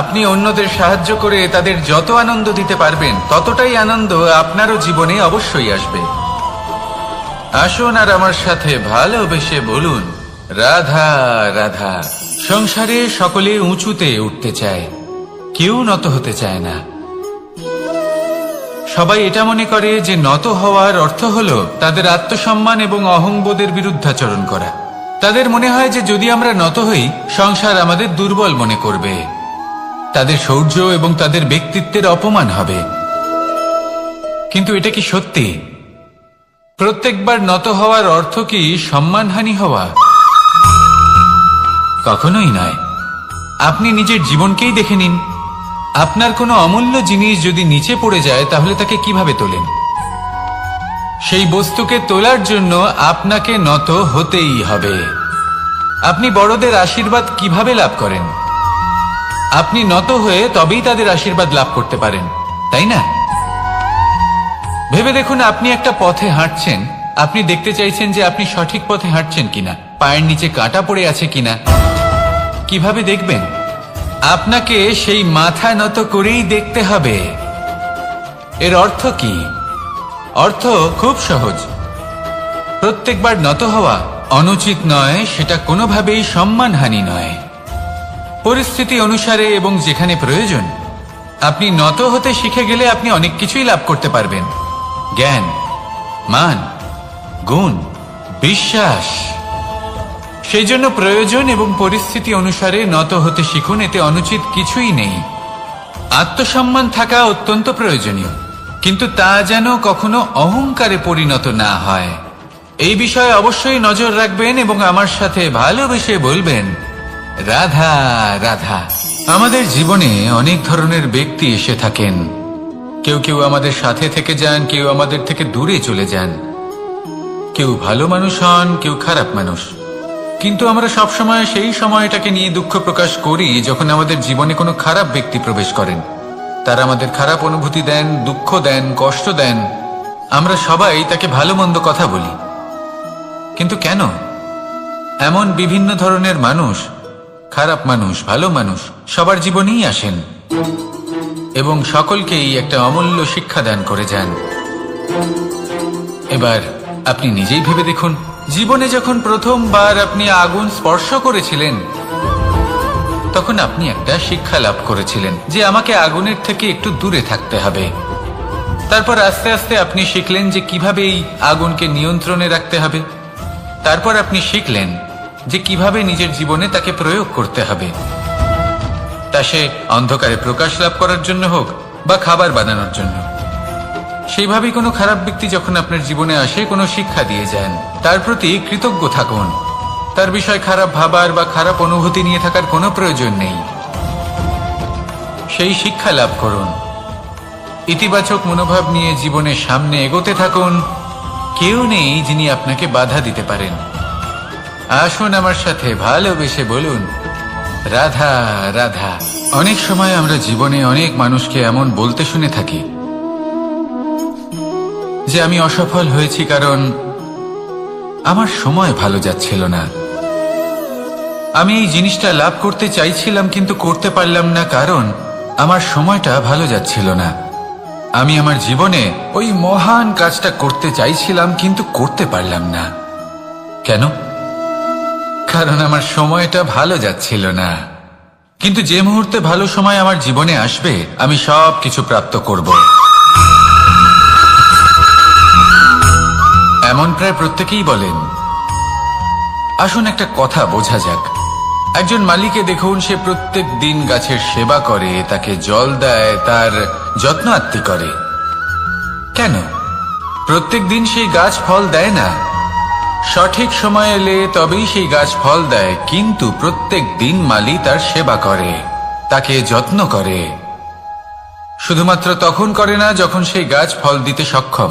আপনি অন্যদের সাহায্য করে তাদের যত আনন্দ দিতে পারবেন, ততটাই আনন্দ আপনারও জীবনে অবশ্যই আসবে। আসুন আর আমার সাথে ভালোবেসে বলুন, রাধা রাধা। সংসারে সকলে উঁচুতে উঠতে চায়, কেউ নত হতে চায় না। সবাই এটা মনে করে যে নত হওয়ার অর্থ হলো তাদের আত্মসম্মান এবং অহংবোধের বিরুদ্ধাচরণ করা। তাদের মনে হয় যে যদি আমরা নত হই, সংসার আমাদের দুর্বল মনে করবে, তাদের শৌর্য এবং তাদের ব্যক্তিত্বের অপমান হবে। কিন্তু এটা কি সত্যি? প্রত্যেকবার নত হওয়ার অর্থ কি সম্মানহানি হওয়া? কখনোই নয়। আপনি নিজের জীবনকেই দেখে নিন। আপনার কোনো অমূল্য জিনিস যদি নিচে পড়ে যায়, তাহলে তাকে কিভাবে তোলেন? সেই বস্তুকে তোলার জন্য আপনাকে নত হতেই হবে। আপনি বড়দের আশীর্বাদ কিভাবে লাভ করেন? আপনি নত হয়ে তবেই তাদের আশীর্বাদ লাভ করতে পারেন, তাই না? ভেবে দেখুন, আপনি একটা পথে হাঁটছেন, আপনি দেখতে চাইছেন যে আপনি সঠিক পথে হাঁটছেন কিনা, পায়ের নিচে কাঁটা পড়ে আছে কিনা। কিভাবে দেখবেন? আপনাকে সেই মাথা নত করেই দেখতে হবে। এর অর্থ কি? অর্থ খুব সহজ। প্রত্যেকবার নত হওয়া অনুচিত নয়, সেটা কোনোভাবেই সম্মানহানি নয়। পরিস্থিতি অনুসারে এবং যেখানে প্রয়োজন আপনি নত হতে শিখে গেলে আপনি অনেক কিছুই লাভ করতে পারবেন। জ্ঞান, মান, গুণ, বিশ্বাস। সেই জন্য প্রয়োজন এবং পরিস্থিতি অনুসারে নত হতে শিখুন, এতে অনুচিত কিছুই নেই। আত্মসম্মান থাকা অত্যন্ত প্রয়োজনীয়, কিন্তু তা যেন কখনো অহংকারে পরিণত না হয়। এই বিষয়ে অবশ্যই নজর রাখবেন এবং আমার সাথে ভালোবেসে বলবেন, রাধা রাধা। আমাদের জীবনে অনেক ধরনের ব্যক্তি এসে থাকেন। কেউ কেউ আমাদের সাথে থেকে যান, কেউ আমাদের থেকে দূরে চলে যান। কেউ ভালো মানুষ হন, কেউ খারাপ মানুষ। কিন্তু আমরা সবসময় সেই সময়টাকে নিয়ে দুঃখ প্রকাশ করি যখন আমাদের জীবনে কোনো খারাপ ব্যক্তি প্রবেশ করেন। তারা আমাদের খারাপ অনুভূতি দেন, দুঃখ দেন, কষ্ট দেন। আমরা সবাই তাকে ভালো মন্দ কথা বলি। কিন্তু কেন? এমন বিভিন্ন ধরনের মানুষ, খারাপ মানুষ, ভালো মানুষ সবার জীবনেই আসেন এবং সকলকেই একটা অমূল্য শিক্ষা দান করে যান। এবার আপনি নিজেই ভেবে দেখুন, জীবনে যখন প্রথমবার আপনি আগুন স্পর্শ করেছিলেন তখন আপনি একটা শিক্ষা লাভ করেছিলেন যে আমাকে আগুনের থেকে একটু দূরে থাকতে হবে। তারপর আস্তে আস্তে আপনি শিখলেন যে কিভাবে এই আগুনকে নিয়ন্ত্রণে রাখতে হবে। তারপর আপনি শিখলেন যে কিভাবে নিজের জীবনে তাকে প্রয়োগ করতে হবে, তা সে অন্ধকারে প্রকাশ লাভ করার জন্য হোক বা খাবার বানানোর জন্য। সেইভাবেই কোনো খারাপ ব্যক্তি যখন আপনার জীবনে আসে, কোনো শিক্ষা দিয়ে যান, তার প্রতি কৃতজ্ঞ থাকুন। তার বিষয় খারাপ ভাবার বা খারাপ অনুভূতি নিয়ে থাকার কোনো প্রয়োজন নেই। সেই শিক্ষা লাভ করুন, ইতিবাচক মনোভাব নিয়ে জীবনের সামনে এগোতে থাকুন। কেউ নেই যিনি আপনাকে বাধা দিতে পারেন। আসুন আমার সাথে ভালোবেসে বলুন, রাধা রাধা। অনেক সময় আমরা জীবনে অনেক মানুষকে এমন বলতে শুনে থাকি যে আমি অসফল হয়েছি কারণ আমার সময় ভালো যাচ্ছিল না। আমি এই জিনিসটা লাভ করতে চাইছিলাম কিন্তু করতে পারলাম না কারণ আমার সময়টা ভালো যাচ্ছিল না। আমি আমার জীবনে ওই মহান কাজটা করতে চাইছিলাম কিন্তু করতে পারলাম না। কেন? কারণ আমার সময়টা ভালো যাচ্ছিল না। কিন্তু যে মুহূর্তে ভালো সময় আমার জীবনে আসবে আমি সব কিছু প্রাপ্ত করব। এমন প্রায় প্রত্যেকেই বলেন। আসুন একটা কথা বোঝা যাক। একজন মালিকে দেখুন, সে প্রত্যেক দিন গাছের সেবা করে, তাকে জল দেয়, তার যত্ন আত্তি করে। কেন? প্রত্যেক দিন সেই গাছ ফল দেয় না। সঠিক সময় এলে তবেই সেই গাছ ফল দেয়, কিন্তু প্রত্যেক দিন মালি তার সেবা করে, তাকে যত্ন করে। শুধুমাত্র তখন করে না যখন সেই গাছ ফল দিতে সক্ষম।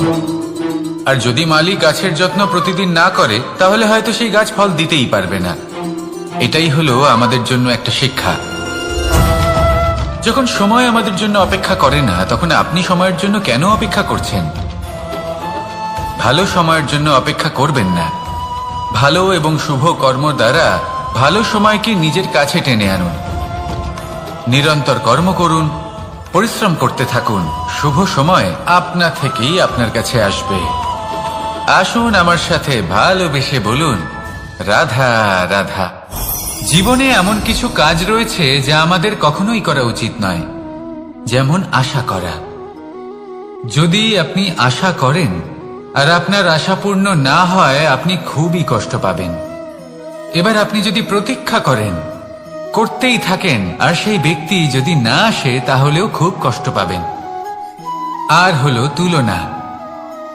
আর যদি মালি গাছের যত্ন প্রতিদিন না করে তাহলে হয়তো সেই গাছ ফল দিতেই পারবে না। এটাই হলো আমাদের জন্য একটা শিক্ষা। যখন সময় আমাদের জন্য অপেক্ষা করে না তখন আপনি সময়ের জন্য কেন অপেক্ষা করছেন? ভালো সময়ের জন্য অপেক্ষা করবেন না। ভালো এবং শুভ কর্ম দ্বারা ভালো সময়কে নিজের কাছে টেনে আনুন। নিরন্তর কর্ম করুন, পরিশ্রম করতে থাকুন। শুভ সময় আপনা থেকেই আপনার কাছে আসবে। আসুন আমার সাথে ভালোবেসে বলুন, রাধা রাধা। জীবনে এমন কিছু কাজ রয়েছে যা আমাদের কখনোই করা উচিত নয়, যেমন আশা করা। যদি আপনি আশা করেন আর আপনার আশা পূর্ণ না হয় আপনি খুবই কষ্ট পাবেন। এবার আপনি যদি প্রতীক্ষা করেন, করতেই থাকেন, আর সেই ব্যক্তি যদি না আসে তাহলেও খুব কষ্ট পাবেন। আর হলো তুলনা।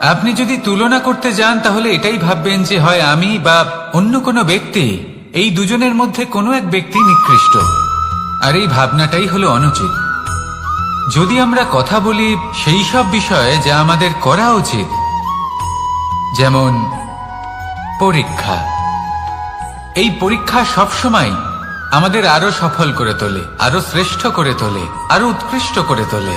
আপনি যদি তুলনা করতে যান তাহলে এটাই ভাববেন যে হয় আমি বা অন্য কোনো ব্যক্তি, এই দুজনের মধ্যে কোনো এক ব্যক্তি নিকৃষ্ট। আর এই ভাবনাটাই হলো অনুচিত। যদি আমরা কথা বলি সেই সব বিষয়ে যা আমাদের করা উচিত, যেমন পরীক্ষা। এই পরীক্ষা সবসময় আমাদের আরো সফল করে তোলে, আরো শ্রেষ্ঠ করে তোলে, আরো উৎকৃষ্ট করে তোলে।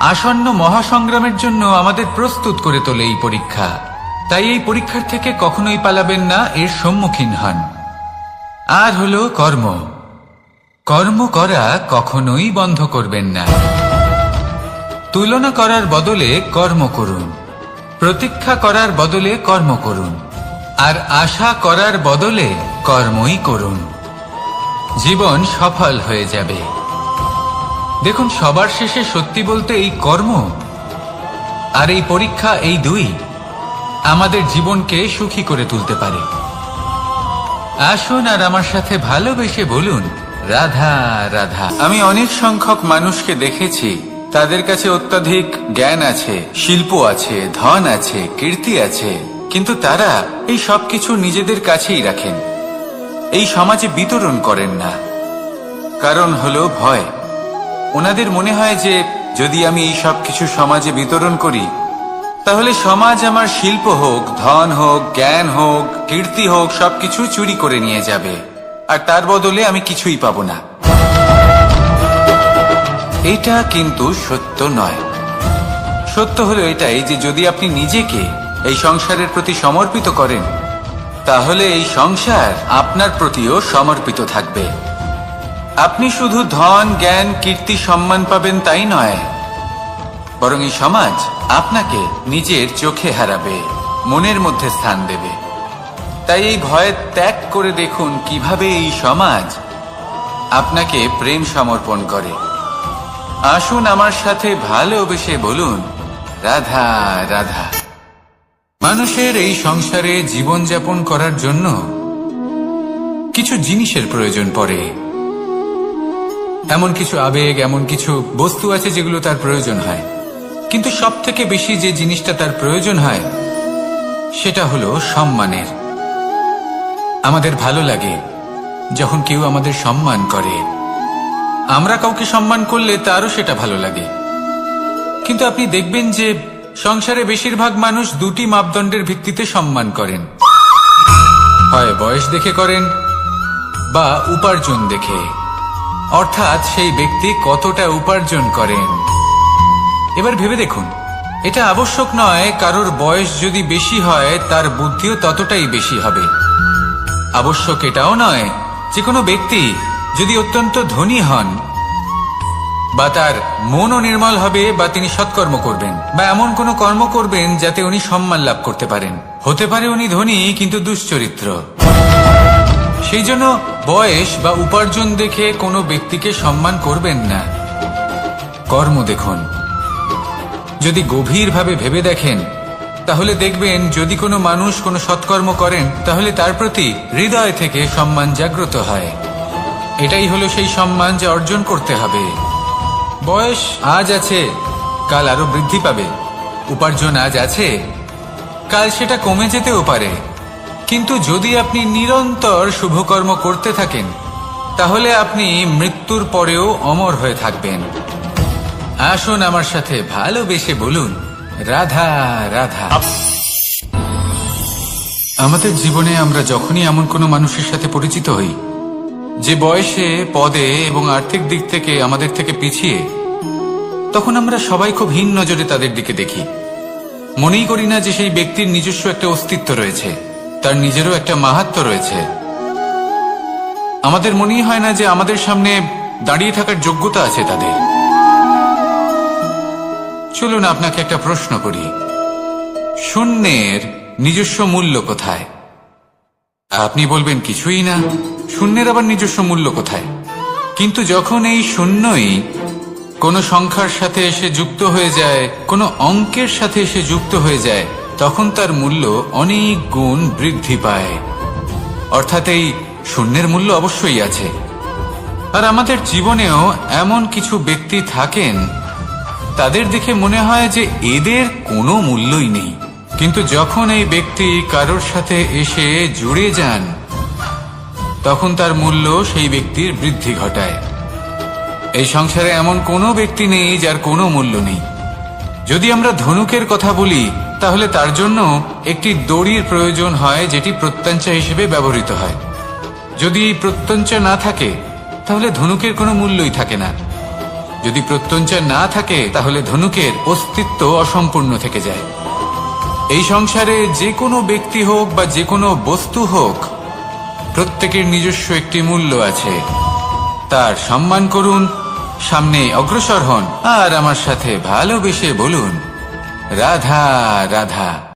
আসন্ন মহাসংগ্রামের জন্য আমাদের প্রস্তুত করে তোলে এই পরীক্ষা। তাই এই পরীক্ষার থেকে কখনোই পালাবেন না, এর সম্মুখীন হন। আর হলো কর্ম। কর্ম করা কখনোই বন্ধ করবেন না। তুলনা করার বদলে কর্ম করুন, প্রতীক্ষা করার বদলে কর্ম করুন, আর আশা করার বদলে কর্মই করুন। জীবন সফল হয়ে যাবে। দেখুন, সবার শেষে সত্যি বলতে এই কর্ম আর এই পরীক্ষা, এই দুই আমাদের জীবনকে সুখী করে তুলতে পারে। আসুন আর আমার সাথে ভালোবেসে বলুন, রাধা রাধা। আমি অনেক সংখ্যক মানুষকে দেখেছি, তাদের কাছে অত্যাধিক জ্ঞান আছে, শিল্প আছে, ধন আছে, কীর্তি আছে, কিন্তু তারা এই সবকিছু নিজেদের কাছেই রাখেন, এই সমাজে বিতরণ করেন না। কারণ হলো ভয়। ওনাদের মনে হয় যে যদি আমি এই সবকিছু সমাজে বিতরণ করি, তাহলে সমাজ আমার শিল্প হোক, ধন হোক, জ্ঞান হোক, কীর্তি হোক, সবকিছু চুরি করে নিয়ে যাবে, আর তার বদলে আমি কিছুই পাবো না। এটা কিন্তু সত্য নয়। সত্য হলো এটাই যে যদি আপনি নিজেকে এই সংসারের প্রতি সমর্পিত করেন, তাহলে এই সংসার আপনার প্রতিও সমর্পিত থাকবে। আপনি শুধু ধন, জ্ঞান, কীর্তি, সম্মান পাবেন তাই নয়, বরং এই সমাজ আপনাকে নিজের চোখে হারাবে, মনের মধ্যে স্থান দেবে। তাই এই ভয় ত্যাগ করে দেখুন কিভাবে এই সমাজ আপনাকে প্রেম সমর্পণ করে। আসুন আমার সাথে ভালোবেসে বলুন, রাধা রাধা। মানুষের এই সংসারে জীবনযাপন করার জন্য কিছু জিনিসের প্রয়োজন পড়ে। এমন কিছু আবেগ, এমন কিছু বস্তু আছে যেগুলো তার প্রয়োজন হয়, কিন্তু সব থেকে বেশি যে জিনিসটা তার প্রয়োজন হয় সেটা হলো সম্মানের। আমাদের ভালো লাগে যখন কেউ আমাদের সম্মান করে। আমরা কাউকে সম্মান করলে তারও সেটা ভালো লাগে। কিন্তু আপনি দেখবেন যে সংসারে বেশিরভাগ মানুষ দুটি মাপদণ্ডের ভিত্তিতে সম্মান করেন, হয় বয়স দেখে করেন বা উপার্জন দেখে, অর্থাৎ সেই ব্যক্তি কতটা উপার্জন করেন। এবার ভেবে দেখুন, এটা আবশ্যক নয় কারোর বয়স যদি বেশি হয় তার বুদ্ধিও ততটাই বেশি হবে। আবশ্যক এটাও নয় যে কোনো ব্যক্তি যদি অত্যন্ত ধনী হন বা তার মনও নির্মল হবে বা তিনি সৎকর্ম করবেন বা এমন কোনো কর্ম করবেন যাতে উনি সম্মান লাভ করতে পারেন। হতে পারে উনি ধনী কিন্তু দুশ্চরিত্র। সেই জন্য বয়স বা উপার্জন দেখে কোনো ব্যক্তিকে সম্মান করবেন না। কর্ম দেখুন। যদি গভীরভাবে ভেবে দেখেন তাহলে দেখবেন যদি কোনো মানুষ কোনো সৎকর্ম করেন তাহলে তার প্রতি হৃদয় থেকে সম্মান জাগ্রত হয়। এটাই হলো সেই সম্মান যা অর্জন করতে হবে। বয়স আজ আছে, কাল আরো বৃদ্ধি পাবে। উপার্জন আজ আছে, কাল সেটা কমে যেতেও পারে। কিন্তু যদি আপনি নিরন্তর শুভকর্ম করতে থাকেন তাহলে আপনি মৃত্যুর পরেও অমর হয়ে থাকবেন। আসুন আমার সাথে ভালোবেসে বলুন, রাধা রাধা। আমাদের জীবনে আমরা যখনই এমন কোনো মানুষের সাথে পরিচিত হই যে বয়সে, পদে এবং আর্থিক দিক থেকে আমাদের থেকে পিছিয়ে, তখন আমরা সবাই খুব হীন নজরে তাদের দিকে দেখি। মনেই করি না যে সেই ব্যক্তির নিজস্ব একটা অস্তিত্ব রয়েছে, তার নিজেরও একটা মাহাত্ম্য রয়েছে। আমাদের মনেই হয় না যে আমাদের সামনে দাঁড়িয়ে থাকার যোগ্যতা আছে তাদের। চলুন আপনাকে একটা প্রশ্ন করি, শূন্যের নিজস্ব মূল্য কোথায়? আপনি বলবেন কিছুই না। শূন্যের আবার নিজস্ব মূল্য কোথায়? কিন্তু যখন এই শূন্যই কোনো সংখ্যার সাথে এসে যুক্ত হয়ে যায়, কোনো অঙ্কের সাথে এসে যুক্ত হয়ে যায়, তখন তার মূল্য অনেক গুণ বৃদ্ধি পায়। অর্থাৎ এই শূন্যের মূল্য অবশ্যই আছে। আর আমাদের জীবনেও এমন কিছু ব্যক্তি থাকেন, তাদের দেখে মনে হয় যে এদের কোনো মূল্যই নেই। কিন্তু যখন এই ব্যক্তি কারোর সাথে এসে জুড়ে যান তখন তার মূল্য সেই ব্যক্তির বৃদ্ধি ঘটায়। এই সংসারে এমন কোনো ব্যক্তি নেই যার কোনো মূল্য নেই। যদি আমরা ধনুকের কথা বলি তাহলে তার জন্য একটি দড়ির প্রয়োজন হয় যেটি প্রত্যঞ্চা হিসেবে ব্যবহৃত হয়। যদি প্রত্যঞ্চা না থাকে তাহলে ধনুকের কোনো মূল্যই থাকে না। যদি প্রত্যঞ্চা না থাকে তাহলে ধনুকের অস্তিত্ব অসম্পূর্ণ থেকে যায়। এই সংসারে যে কোনো ব্যক্তি হোক বা যে কোনো বস্তু হোক, প্রত্যেকের নিজস্ব একটি মূল্য আছে। তার সম্মান করুন, সামনে অগ্রসর হন আর আমার সাথে ভালোবেসে বলুন রাধা রাধা।